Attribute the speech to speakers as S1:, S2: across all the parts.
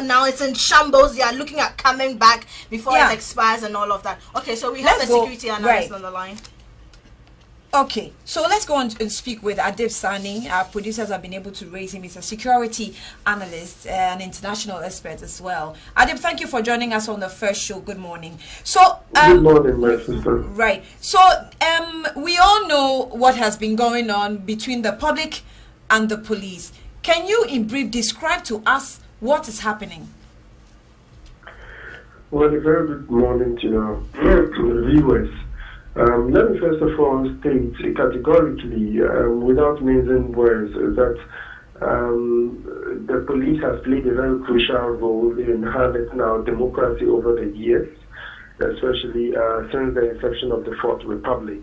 S1: now it's in shambles. They are looking at coming back before it expires and all of that. Okay, so we have a security analyst on the line.
S2: Okay, so let's go on and speak with Adib Saani. Our producers have been able to raise him. He's a security analyst, an international expert as well. Adib, thank you for joining us on the first show. Good morning. So,
S3: good morning, my sister.
S2: Right. So, we all know what has been going on between the public and the police. Can you, in brief, describe to us what is happening?
S3: Well, a very good morning to the viewers. Let me first of all state categorically, without mincing words, that the police has played a very crucial role in harnessing our democracy over the years, especially since the inception of the Fourth Republic.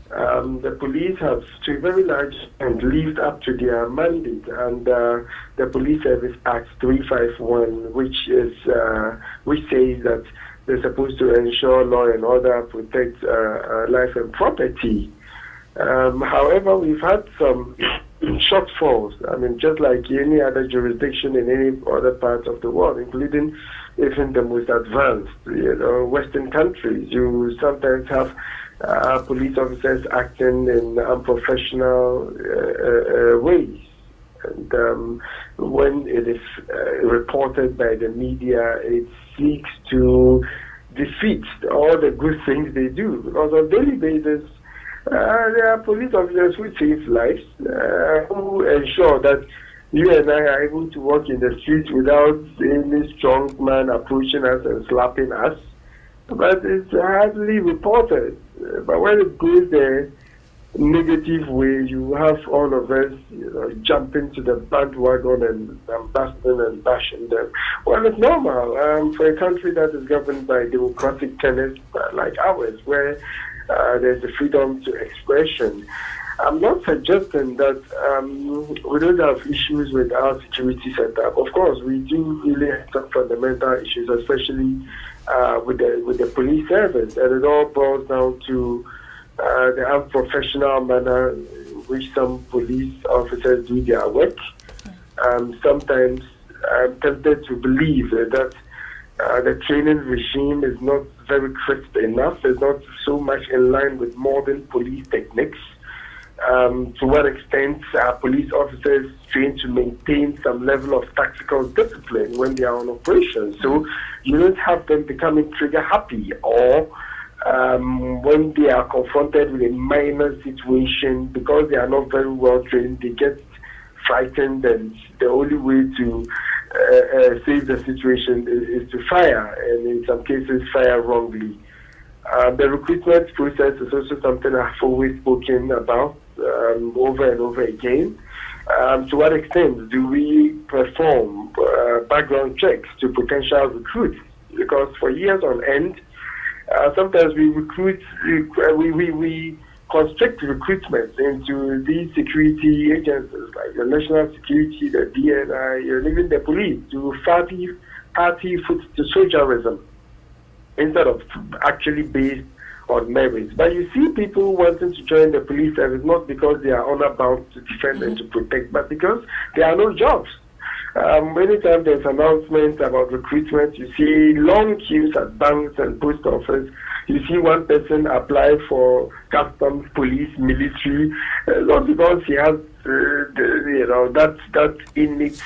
S3: The police have, to a very large extent, lived up to their mandate, and the Police Service Act 351, which says that they're supposed to ensure law and order, protect life and property. However, we've had some shortfalls. I mean, just like any other jurisdiction in any other part of the world, including even the most advanced, Western countries. You sometimes have police officers acting in unprofessional ways. And when it is reported by the media, it seeks to defeat all the good things they do. Because on a daily basis, there are police officers who save lives, who ensure that you and I are able to walk in the streets without any strong man approaching us and slapping us. But it's hardly reported. But when it goes the negative way, you have all of us jumping to the bandwagon and bashing and bashing them. Well, it's normal for a country that is governed by democratic tenets like ours, where there's the freedom to expression. I'm not suggesting that we don't have issues with our security setup. Of course, we do really have some fundamental issues, especially with the police service, and it all boils down to the unprofessional manner in which some police officers do their work. Sometimes I'm tempted to believe that the training regime is not very crisp enough, is not so much in line with modern police techniques. To what extent are police officers trained to maintain some level of tactical discipline when they are on operation? So you don't have them becoming trigger happy, or when they are confronted with a minor situation, because they are not very well trained, they get frightened, and the only way to save the situation is to fire, and in some cases fire wrongly. The recruitment process is also something I've always spoken about over and over again. To what extent do we perform background checks to potential recruits? Because for years on end, sometimes we constrict recruitment into these security agencies like the National Security, the DNI, and even the police to party foot to soldierism instead of actually based on merits. But you see people wanting to join the police service not because they are honor-bound to defend and to protect, but because there are no jobs. Anytime there's announcements about recruitment, you see long queues at banks and post office. You see one person apply for customs, police, military, not because he has that innate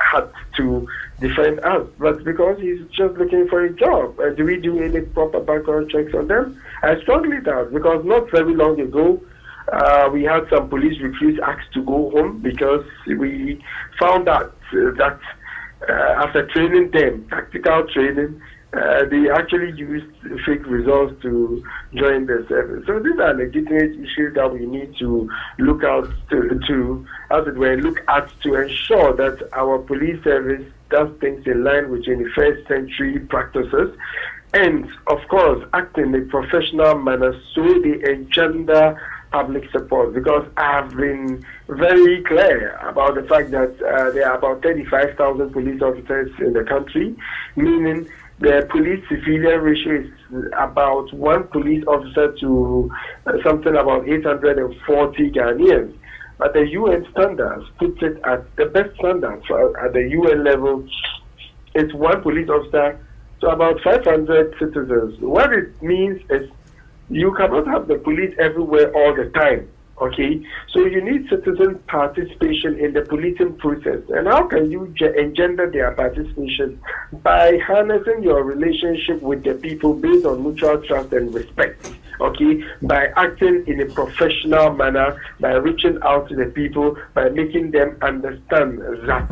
S3: heart to defend us, but because he's just looking for a job. Do we do any proper background checks on them? I strongly doubt, because not very long ago, we had some police recruits asked to go home because we found out that after training them, tactical training, they actually used fake results to join the service. So these are legitimate issues that we need to look out to as it were, look at to ensure that our police service does things in line with 21st century practices, and of course act in a professional manner so they engender public support. Because I have been very clear about the fact that there are about 35,000 police officers in the country, meaning the police-civilian ratio is about one police officer to something about 840 Ghanaians. But the UN standards puts it at the best standards at the UN level is one police officer to about 500 citizens. What it means is you cannot have the police everywhere all the time. Okay, so you need citizen participation in the policing process. And how can you engender their participation? By harnessing your relationship with the people based on mutual trust and respect. Okay, by acting in a professional manner, by reaching out to the people, by making them understand that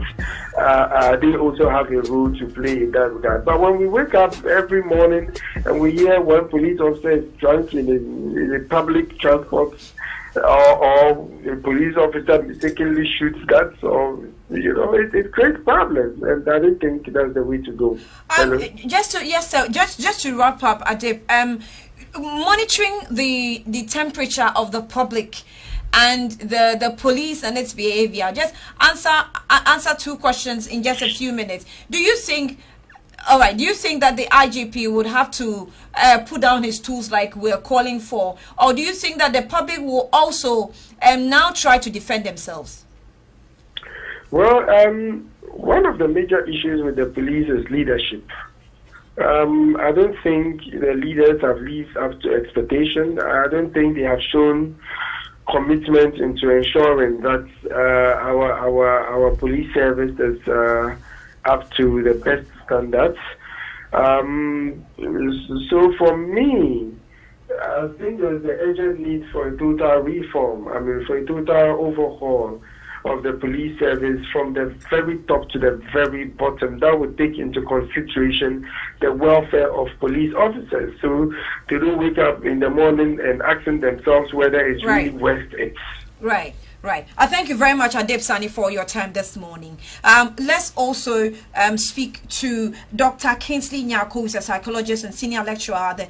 S3: they also have a role to play in that regard. But when we wake up every morning and we hear one police officer is drunk in a public transport, or a police officer mistakenly shoots guns, or it creates problems, and I don't think that's the way to go.
S2: Just to wrap up, Adib, monitoring the temperature of the public and the police and its behavior. Just answer two questions in just a few minutes. Do you think that the IGP would have to put down his tools like we're calling for, or do you think that the public will also now try to defend themselves?
S3: Well, one of the major issues with the police is leadership. I don't think the leaders have lived up to expectation. I don't think they have shown commitment into ensuring that our police service is up to the best standards. So for me, I think there's an urgent need for a total reform. For a total overhaul of the police service from the very top to the very bottom. That would take into consideration the welfare of police officers. So they don't wake up in the morning and asking themselves whether it's really worth it.
S2: Right. I thank you very much, Adib Saani, for your time this morning. Let's also speak to Dr. Kingsley Nyako, who is a psychologist and senior lecturer at the